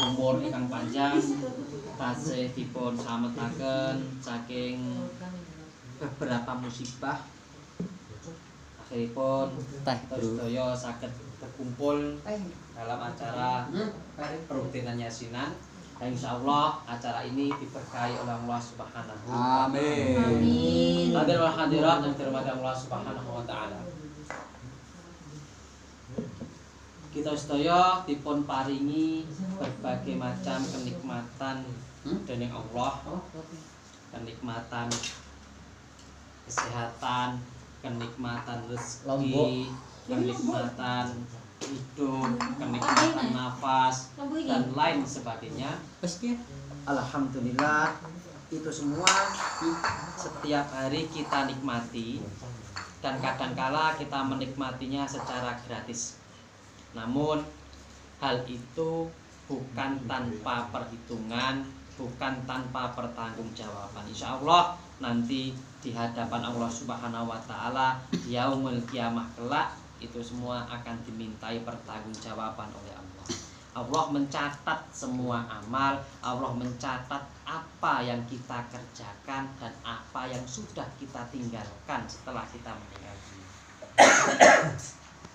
umur ingkang panjang tasih dipun slametaken saking beberapa musibah. Akhiripun sedaya saged berkumpul dalam acara perutinan yasinan. Dan insyaallah acara ini diberkahi oleh Allah Subhanahu wa taala. Amin. Hadirin wal hadirat yang dirahmati Allah Subhanahu wa taala. Kita sedaya dipun paringi berbagai macam kenikmatan dening Allah. Kenikmatan kesehatan, kenikmatan rezeki, kenikmatan hidup, kenikmatan nafas dan lain sebagainya. Alhamdulillah itu semua setiap hari kita nikmati dan kadangkala kita menikmatinya secara gratis. Namun hal itu bukan tanpa perhitungan, bukan tanpa pertanggungjawaban. Insya Allah nanti di hadapan Allah Subhanahu wa taala yaumul kiamah kelak itu semua akan dimintai pertanggungjawaban oleh Allah. Allah mencatat semua amal, Allah mencatat apa yang kita kerjakan dan apa yang sudah kita tinggalkan setelah kita meninggal dunia.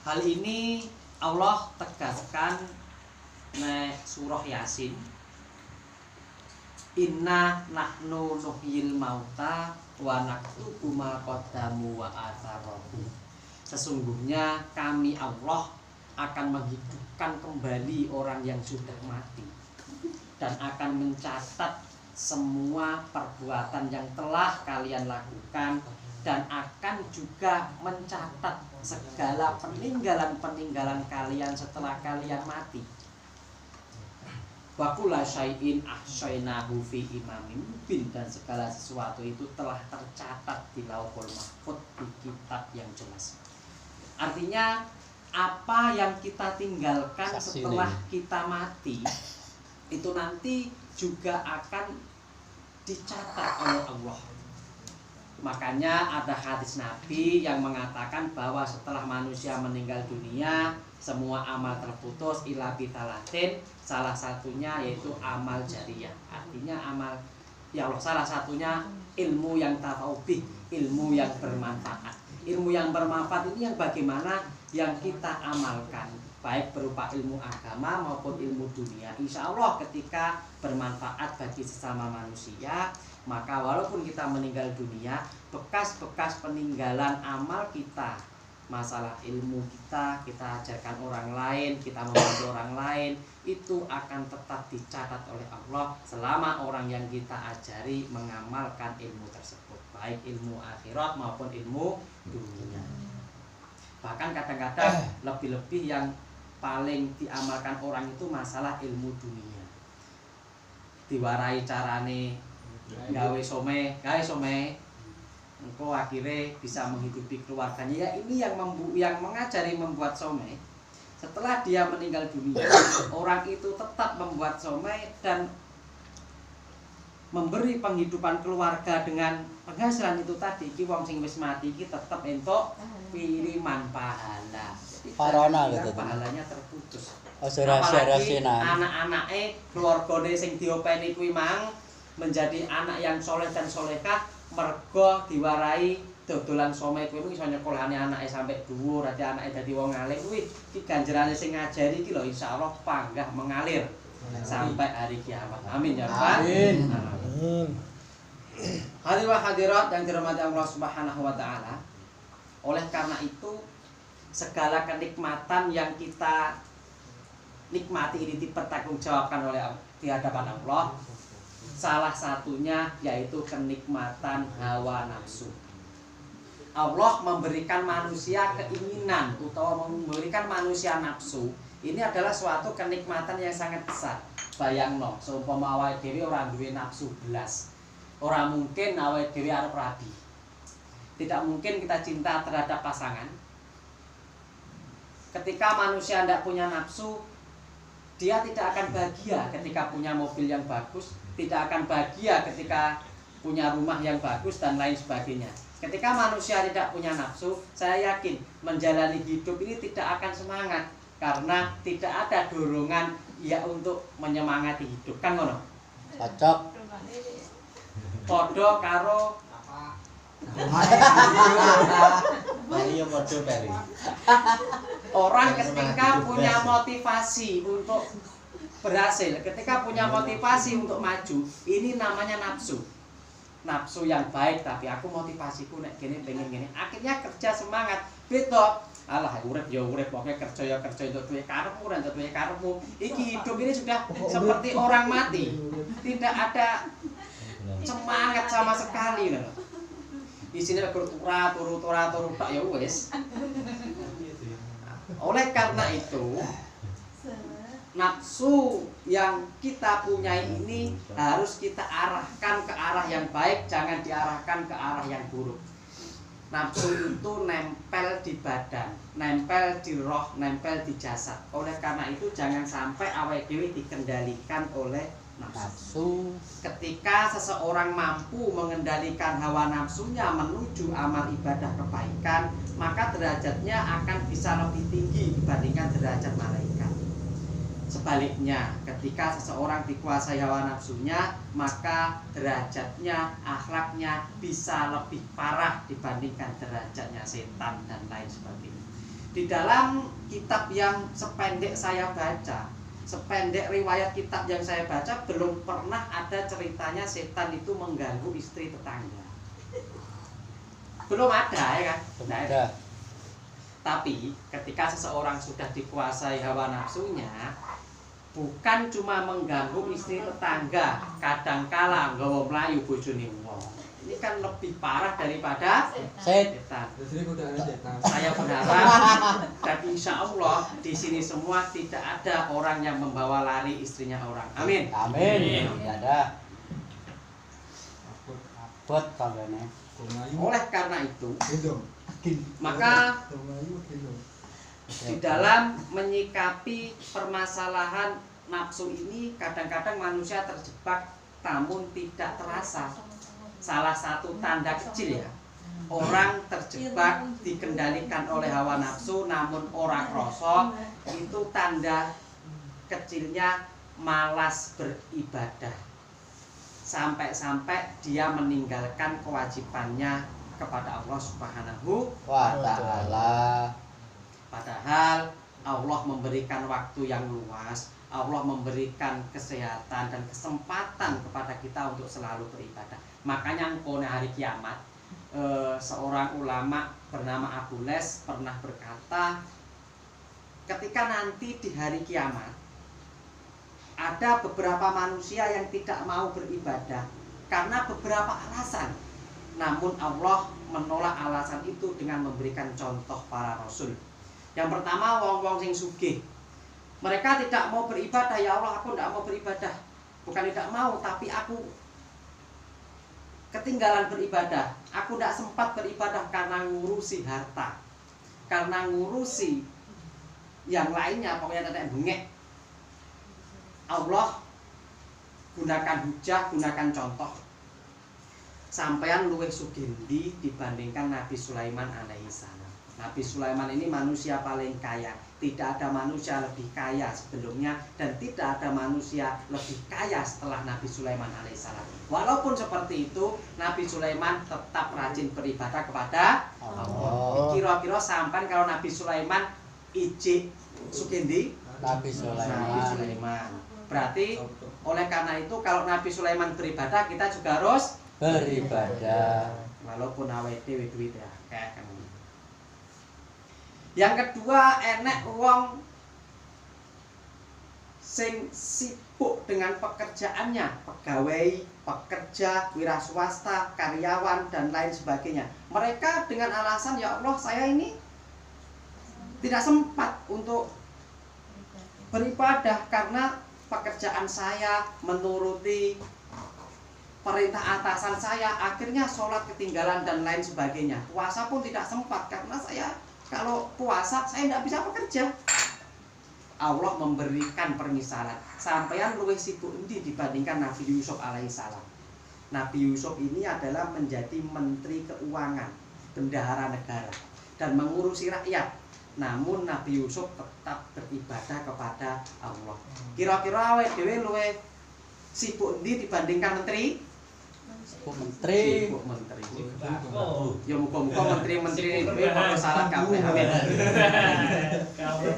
Hal ini Allah tegaskan di surah Yasin. Inna nahnu nuhyil mauta wa naktubu ma qaddamu wa atharahum. Sesungguhnya kami Allah akan menghidupkan kembali orang yang sudah mati dan akan mencatat semua perbuatan yang telah kalian lakukan dan akan juga mencatat segala peninggalan-peninggalan kalian setelah kalian mati. Wa kulla syai'in ahsaynahu fi imamin mubin, dan segala sesuatu itu telah tercatat di Lauhul Mahfuz, di kitab yang jelas. Artinya apa yang kita tinggalkan setelah kita mati itu nanti juga akan dicatat oleh Allah. Makanya ada hadis Nabi yang mengatakan bahwa setelah manusia meninggal dunia semua amal terputus ila bitalatin, salah satunya yaitu amal jariyah. Artinya amal ya Allah, salah satunya ilmu yang tafawbih, ilmu yang bermanfaat. Ilmu yang bermanfaat ini yang bagaimana yang kita amalkan, baik berupa ilmu agama maupun ilmu dunia. Insya Allah ketika bermanfaat bagi sesama manusia, maka walaupun kita meninggal dunia, bekas-bekas peninggalan amal kita, masalah ilmu kita ajarkan orang lain, kita membantu orang lain, itu akan tetap dicatat oleh Allah selama orang yang kita ajari mengamalkan ilmu tersebut, baik ilmu akhirat maupun ilmu dunia. Bahkan kadang-kadang lebih-lebih yang paling diamalkan orang itu masalah ilmu dunia. Diwarai carane gawe some, engkau akhirnya bisa menghidupi keluarganya. Ya ini yang mengajari membuat some. Setelah dia meninggal dunia, orang itu tetap membuat some dan memberi penghidupan keluarga dengan penghasilan itu tadi. Ki wong sing wis mati ki tetap entuk piriman pahala. Parona gitu. Pahalanya terputus. Apalagi anak-anake keluargane sing diopeni kuwi mang menjadi anak yang soleh dan solehah, mergo diwarai dodolan some kuwi iso nyekolahane anake sampai dhuwur, dadi anake dadi wong alim kuwi iki ganjarane sing ngajari iki lho insyaallah panggah mengalir sampai hari kiamat. Amin ya rabbal alamin. Hadirin hadirat yang dirahmati Allah Subhanahu wa taala. Oleh karena itu segala kenikmatan yang kita nikmati ini dipertanggungjawabkan oleh di hadapan Allah. Salah satunya yaitu kenikmatan hawa nafsu. Allah memberikan manusia keinginan atau memberikan manusia nafsu. Ini adalah suatu kenikmatan yang sangat besar. Bayangno, seumpama awake dhewe ora duwe nafsu belas, ora mungkin awake dhewe arep rabi. Tidak mungkin kita cinta terhadap pasangan. Ketika manusia tidak punya nafsu, dia tidak akan bahagia ketika punya mobil yang bagus, tidak akan bahagia ketika punya rumah yang bagus dan lain sebagainya. Ketika manusia tidak punya nafsu, saya yakin menjalani hidup ini tidak akan semangat. karena tidak ada dorongan ya untuk menyemangati hidup kan ngono. Cocok. Padha karo Iya padha Peri. orang ketika punya motivasi untuk berhasil, ketika punya motivasi untuk maju, ini namanya nafsu. Nafsu yang baik, tapi aku motivasiku nek gini pengen gini, akhirnya kerja semangat beda. Alah urip ya urip, pokoknya kerja ya kerja untuk duwe karepmu dan untuk duwe karepmu. Iki hidup ini sudah seperti orang mati, tidak ada semangat sama sekali loh. Di sini turu tak ya wis. Oleh karena itu, nafsu yang kita punya ini harus kita arahkan ke arah yang baik, jangan diarahkan ke arah yang buruk. Nafsu itu nempel di badan, nempel di roh, nempel di jasad. Oleh karena itu jangan sampai awake dhewe dikendalikan oleh nafsu. Ketika seseorang mampu mengendalikan hawa nafsunya menuju amal ibadah kebaikan, maka derajatnya akan bisa lebih tinggi dibandingkan derajat malaikat. Sebaliknya, ketika seseorang dikuasai hawa nafsunya, maka derajatnya, akhlaknya bisa lebih parah dibandingkan derajatnya setan dan lain sebagainya. Di dalam kitab yang sependek saya baca, sependek riwayat kitab yang saya baca, belum pernah ada ceritanya setan itu mengganggu istri tetangga. Belum ada ya kan? Belum ada. Tapi ketika seseorang sudah dikuasai hawa nafsunya, bukan cuma mengganggu istri tetangga, kadangkala nggawa mlayu bojone wong. Ini kan lebih parah daripada setan. Saya berharap dan insya Allah di sini semua tidak ada orang yang membawa lari istrinya orang. Amin. Amin. Tidak ada. Buat tanggane. Oleh karena itu, maka di dalam menyikapi permasalahan nafsu ini kadang-kadang manusia terjebak namun tidak terasa. Salah satu tanda kecil ya, orang terjebak dikendalikan oleh hawa nafsu namun orang krasa, itu tanda kecilnya malas beribadah. Sampai-sampai dia meninggalkan kewajibannya kepada Allah Subhanahu wa ta'ala. Padahal Allah memberikan waktu yang luas, Allah memberikan kesehatan dan kesempatan kepada kita untuk selalu beribadah. Makanya engkau hari kiamat, seorang ulama bernama Abu Les pernah berkata, ketika nanti di hari kiamat ada beberapa manusia yang tidak mau beribadah karena beberapa alasan. Namun Allah menolak alasan itu dengan memberikan contoh para rasul. Yang pertama, wong-wong sing sugih. Mereka tidak mau beribadah, ya Allah aku tidak mau beribadah. Bukan tidak mau, tapi aku ketinggalan beribadah. Aku tidak sempat beribadah karena ngurusi harta, karena ngurusi yang lainnya, pokoknya tetek bengek. Allah gunakan hujah, gunakan contoh. Sampeyan luwih sugih ndi dibandingkan Nabi Sulaiman alaihissalam. Nabi Sulaiman ini manusia paling kaya. Tidak ada manusia lebih kaya sebelumnya dan tidak ada manusia lebih kaya setelah Nabi Sulaiman alaihissalam. Walaupun seperti itu, Nabi Sulaiman tetap rajin beribadah kepada Allah. Kira-kira sampai kalau Nabi Sulaiman ijik sugih Nabi Sulaiman. Berarti oleh karena itu kalau Nabi Sulaiman beribadah, kita juga harus beribadah. Walaupun awake dhewe duit ya kayak kan. Yang kedua, enek wong sing sibuk dengan pekerjaannya, pegawai, pekerja, wira swasta, karyawan dan lain sebagainya. Mereka dengan alasan, ya Allah saya ini tidak sempat untuk beribadah karena pekerjaan saya menuruti perintah atasan saya, akhirnya sholat ketinggalan dan lain sebagainya. Puasa pun tidak sempat karena saya kalau puasa saya tidak bisa bekerja. Allah memberikan permisalan. Sampeyan luwih sibuk endi dibandingkan Nabi Yusuf alaihissalam. Nabi Yusuf ini adalah menjadi menteri keuangan, bendahara negara dan mengurusi rakyat. namun Nabi Yusuf tetap beribadah kepada Allah. Kira-kira awake dhewe luwih sibuk ndi dibandingkan menteri? Sibuk menteri. Sibuk menteri. Ya muga-muga menteri-menteri dhewe padha salat kabeh. Amin.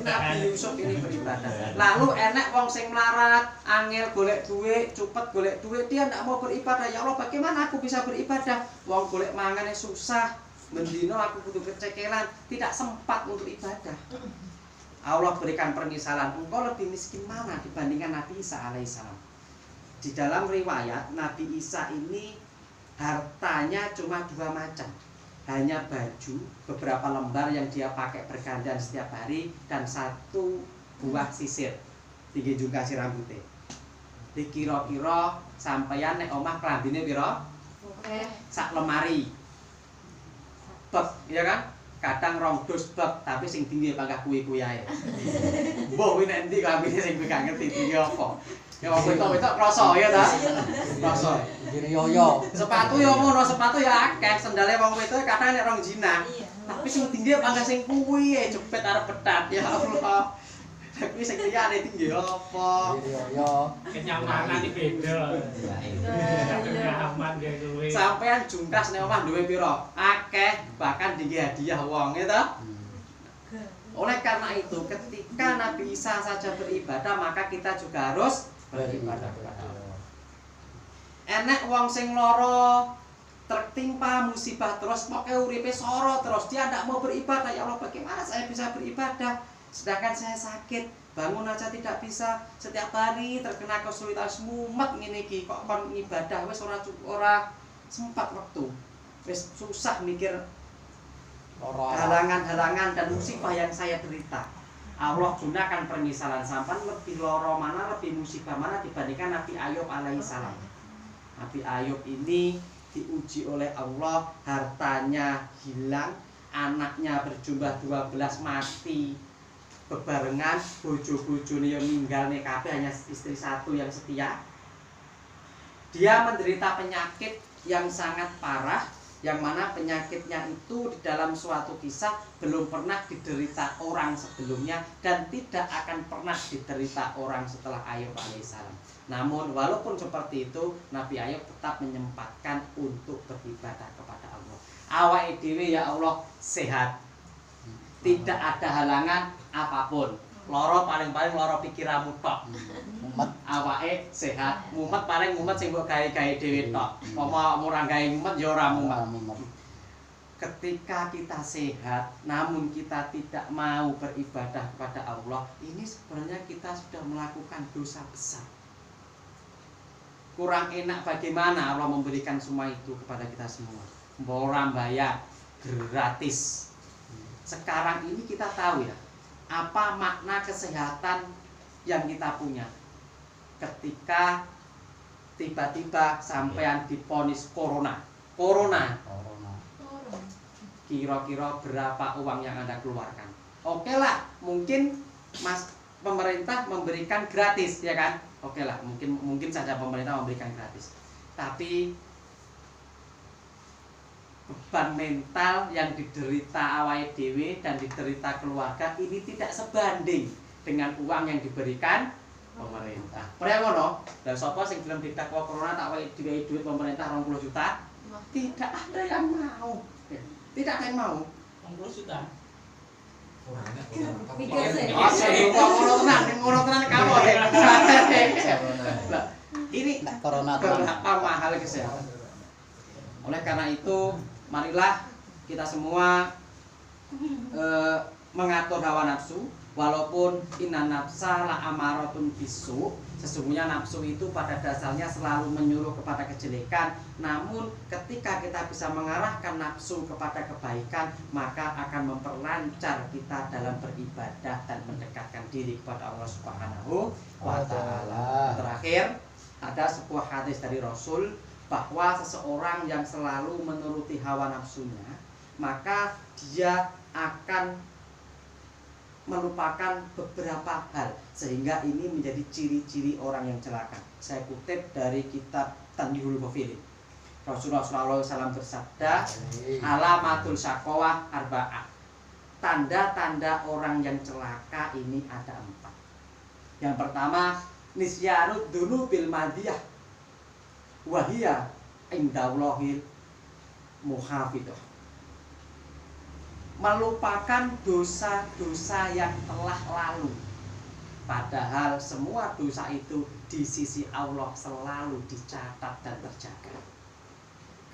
Nabi Yusuf ini beribadah. Lalu enek wong sing melarat, angel golek duit, cepet golek duit, dia ndak mau beribadah. Ya Allah, bagaimana aku bisa beribadah? Wong golek mangane susah, mendino aku butuh kecekelan, tidak sempat untuk ibadah. Allah berikan permisalan, engkau lebih miskin mana dibandingkan Nabi Isa alaihissalam. Di dalam riwayat Nabi Isa ini hartanya cuma 2 macam. Hanya baju beberapa lembar yang dia pakai bergantian setiap hari dan 1 buah sisir tinggi juga si rambutnya. Dikira-kira sampeyan nek omah klambine pira? Sak lemari. Bek, ya kan? Kadang 2 dus bek, tapi sing tinggi pangkah kuwi-kuwi ae. Mbah kuwi nek endi klambine sing gak ngerti tinggi apa. Ya wong wedok krasa ya ta? Krasa. Jadi yoyo. Sepatu ya ngono, sepatu ya akeh, sendale wong wedok kadang nek 2 jinak. Tapi sing tinggi pangkah sing kuwi jepit arep petat ya Allah. Tapi sing liyane tinggi apa? Jadi yoyo. Kenyamanan iki beda. Nyaman ge kuwi. Sampean jungkas nek omah duwe pira? Akeh, bahkan tinggi hadiah wong ya ta? Oleh karena itu ketika Nabi Isa saja beribadah, maka kita juga harus beribadah kepada Allah. Enek wong sing lara tertimpa musibah terus pokoke uripe soro terus dia ndak mau beribadah. Ya Allah, bagaimana saya bisa beribadah sedangkan saya sakit, bangun aja tidak bisa, setiap hari terkena kesulitan mumet ngene iki kok kon ibadah wis ora sempat waktu. Wis susah mikir halangan-halangan dan musibah yang saya derita. Allah gunakan permisalan sampan lebih loro mana, lebih musibah mana dibandingkan Nabi Ayub alaihissalam. Nabi Ayub ini diuji oleh Allah, hartanya hilang, anaknya berjumlah 12 mati bebarengan, bojo-bojone yo ninggalne kabeh, hanya istri 1 yang setia. Dia menderita penyakit yang sangat parah, yang mana penyakitnya itu di dalam suatu kisah belum pernah diderita orang sebelumnya dan tidak akan pernah diderita orang setelah Ayub alaihissalam. Namun walaupun seperti itu, Nabi Ayub tetap menyempatkan untuk beribadah kepada Allah. Awake dhewe ya Allah sehat, tidak ada halangan apapun. Loro paling-paling loro pikiranmu tok. Mumet. Awake sehat, mumet paling mumet sing mbok gawe-gawe dhewe tok. Apa ora gawe mumet ya ora mumet. Ketika kita sehat namun kita tidak mau beribadah kepada Allah, ini sebenarnya kita sudah melakukan dosa besar. Kurang enak bagaimana Allah memberikan semua itu kepada kita semua. Ora bayar, gratis. Sekarang ini kita tahu ya, apa makna kesehatan yang kita punya. Ketika tiba-tiba sampean diponis corona, kira-kira berapa uang yang Anda keluarkan? Oke lah, mungkin pemerintah memberikan gratis, ya kan? Oke lah, mungkin saja pemerintah memberikan gratis. Tapi beban mental yang diderita awake dhewe dan diderita keluarga ini tidak sebanding dengan uang yang diberikan pemerintah. Percaya ngono? Lah sapa sing gelem ditakwa corona tak wae diwehi duit pemerintah 20 juta? Tidak ada yang mau. Tidak ada yang mau. 20 juta. Mikir sih. Ngono tenan kamu. Ini corona berapa mahal kesehatan. Oleh karena itu, marilah kita semua mengatur hawa nafsu. Walaupun inna nafsa la amaratun bisu, sesungguhnya nafsu itu pada dasarnya selalu menyuruh kepada kejelekan. Namun ketika kita bisa mengarahkan nafsu kepada kebaikan, maka akan memperlancar kita dalam beribadah dan mendekatkan diri kepada Allah Subhanahu wa Ta'ala. Terakhir, ada sebuah hadis dari Rasul bahwa seseorang yang selalu menuruti hawa nafsunya, maka dia akan melupakan beberapa hal, sehingga ini menjadi ciri-ciri orang yang celaka. Saya kutip dari kitab Tanbihul Ghafilin. Rasulullah SAW bersabda, alamatul syaqawah arba'ah. tanda-tanda orang yang celaka ini ada 4. Yang pertama, nisyanud dzunubil madiyah wahia indallahil muhafidhah. Melupakan dosa-dosa yang telah lalu. Padahal semua dosa itu di sisi Allah selalu dicatat dan terjaga.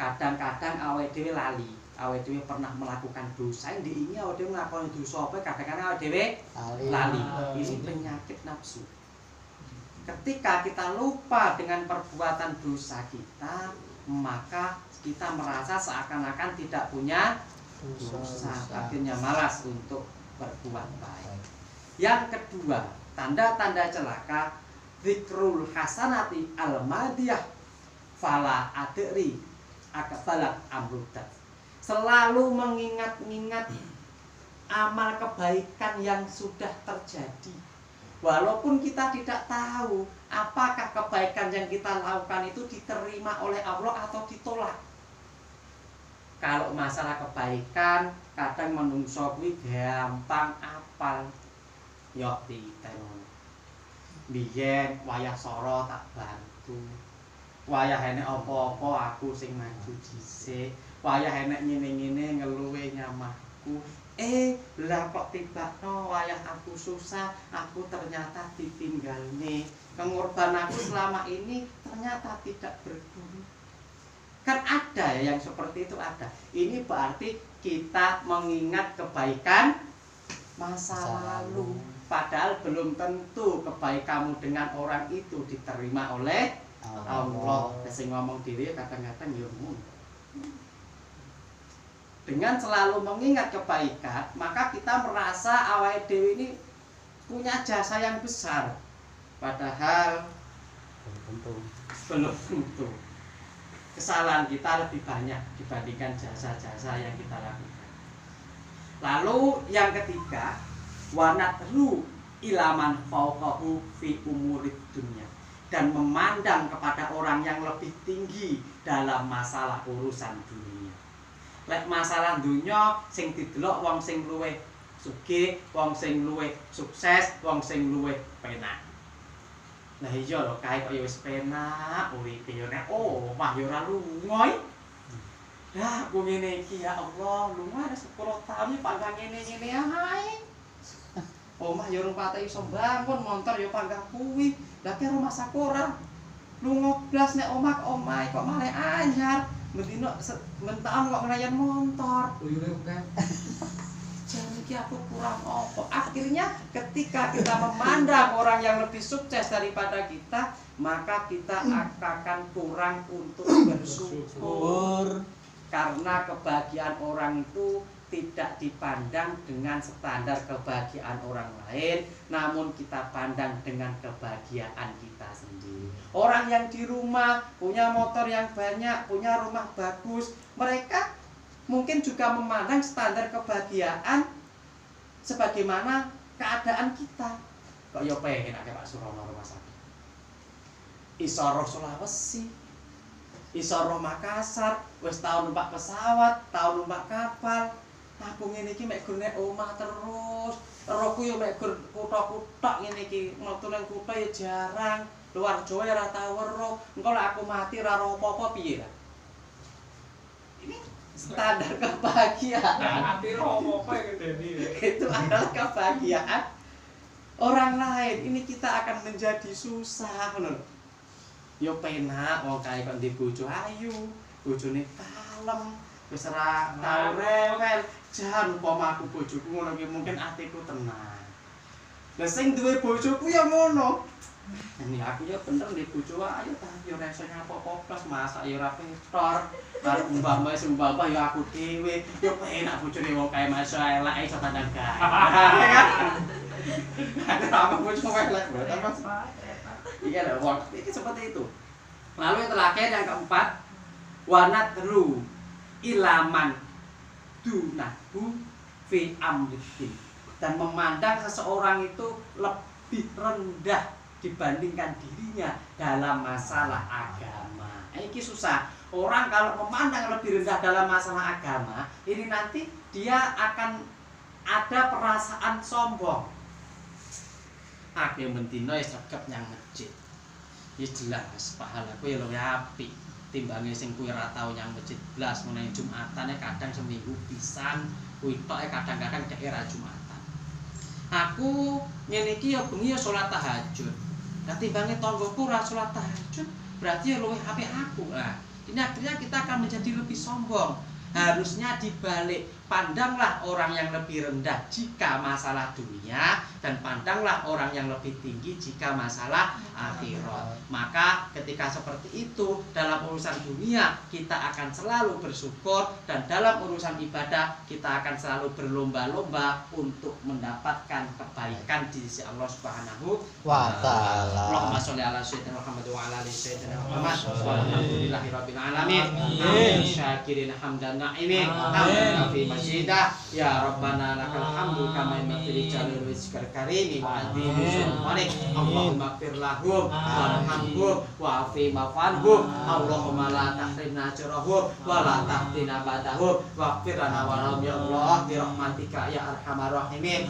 Kadang-kadang awake dhewe lali, awake dhewe pernah melakukan dosa, ini awake dhewe nglakoni dosa apa kadang-kadang awake dhewe lali. Ini penyakit nafsu. Ketika kita lupa dengan perbuatan dosa kita, maka kita merasa seakan-akan tidak punya dosa, akhirnya malas untuk berbuat baik. Yang kedua, tanda-tanda celaka, zikrul hasanati al-madiyah fala adri akbalat amrudat. Selalu mengingat-ingat amal kebaikan yang sudah terjadi. Walaupun kita tidak tahu apakah kebaikan yang kita lakukan itu diterima oleh Allah atau ditolak. Kalau masalah kebaikan, kadang menungso kuwi gampang apal. Yo diteno. Biyen wayah soro tak bantu. Wayah enek apa-apa aku sing maju dhisik. Wayah enek ngene-ngene ngeluwe nyamahku. Lah kok tibakno wayah aku susah, aku ternyata ditinggalne. Pengorbananku selama ini ternyata tidak berguna. Kan ada ya yang seperti itu ada. Ini berarti kita mengingat kebaikan masa lalu. Padahal belum tentu kebaikanmu dengan orang itu diterima oleh Allah. Sing ngomong dhewe kadang-kadang ya ngono. Dengan selalu mengingat kebaikan, maka kita merasa awake dhewe ini punya jasa yang besar. Padahal belum tentu. Kesalahan kita lebih banyak dibandingkan jasa-jasa yang kita lakukan. Lalu yang ketiga, wanatru ilaman fauqahu fi umurid dunya, dan memandang kepada orang yang lebih tinggi dalam masalah urusan dunia. Lek masalah dunya sing didelok wong sing luwih sugih, wong sing luwih sukses, wong sing luwih penak. Lah iya lho kae kok ya wis penak uripe yo nek omah yo ora lunga. Lah aku ngene iki ya Allah, lunga ada 10 tahun panggang ngene-ngene ae. Omah yo rung pate iso bangun, montor yo panggah kuwi. Lah ki rumah sakura. Lunga blas nek omah kok malah anyar. Mendino mentahun kok ngelayan motor. Uyune kan. Jangan iki aku kurang apa. Akhirnya ketika kita memandang orang yang lebih sukses daripada kita, maka kita akan kurang untuk bersyukur. Karena kebahagiaan orang itu tidak dipandang dengan standar kebahagiaan orang lain, namun kita pandang dengan kebahagiaan kita sendiri. Orang yang di rumah punya motor yang banyak, punya rumah bagus, mereka mungkin juga memandang standar kebahagiaan sebagaimana keadaan kita. Kok yo pengen akeh Pak Surono rumah sakit. Iso roh Sulawesi, iso roh Makassar, wis tau numpak pesawat, tau numpak kapal. Aku ngene iki mek gone omah terus. Rohku yo mek gur kutha-kutha ngene iki, metu nang kutha ya jarang. Luar Jawa ora tau weruh. Engko lek aku mati ora roh apa-apa piye lah. Ini standar kebahagiaan. Mati roh apa ngene. Itu adalah kebahagiaan orang lain. Ini kita akan menjadi susah ngono. Yo penak wong kae kok ndek bojo ayu, bojone kalem, wis ora tau rewel. Jan umpama aku bojoku ngono ki mungkin atiku tenang. Lah sing duwe bojoku ya ngono. Ini aku ya bener ndek bojo ayu ta yo ora iso nyapo-apa plus masak ya ora petor. Karo umpama sing umpama ya aku dhewe, yo penak bojone wong kae masuk elek iso tandang gawe. Ada apa bojo elek banget Mas? Iya lho wong iki seperti itu. Lalu yang terakhir yang keempat, wanatru ilaman dunahu fi amrihi, dan memandang seseorang itu lebih rendah dibandingkan dirinya dalam masalah agama. Ini susah. Orang kalau memandang lebih rendah dalam masalah agama, ini nanti dia akan ada perasaan sombong. Aku mentino ya sregep nyang masjid. Ya jelas pahalaku ya luwih apik timbange sing kuwi ora tau nyang masjid blas meneh Jumatane kadang seminggu pisan, kuwi tok kadang-kadang cek ra Jumatan. Aku ngene iki ya bengi ya salat tahajud. Lah timbange tanggoku ora salat tahajud, berarti ya luwih apik aku. Nah, ini akhirnya kita akan menjadi lebih sombong. Harusnya dibalik, pandanglah orang yang lebih rendah jika masalah dunia, dan pandanglah orang yang lebih tinggi jika masalah akhirat. Maka ketika seperti itu, dalam urusan dunia kita akan selalu bersyukur, dan dalam urusan ibadah kita akan selalu berlomba-lomba untuk mendapatkan kebaikan di sisi Allah Subhanahu wa ta'ala. Allahumma sholli ala sayyidina Muhammad wa ala ali sayyidina Muhammad. Walhamdulillahirabbil alamin. Syakirin hamdan na'imin. Hamdan fi masjidah. Ya Rabbana lakal hamdu kama yanbaghi li jalali wajhikal karimi wa adhimi sultanik. Allahumma ighfir lahum warhamhum wa'afi ma'fanhum. Allahumma la tahrimna ajrahum wa la tahtina ba'dahum waghfir lana wa lahum ya Allah bi rahmatika ya arhamar rahimin.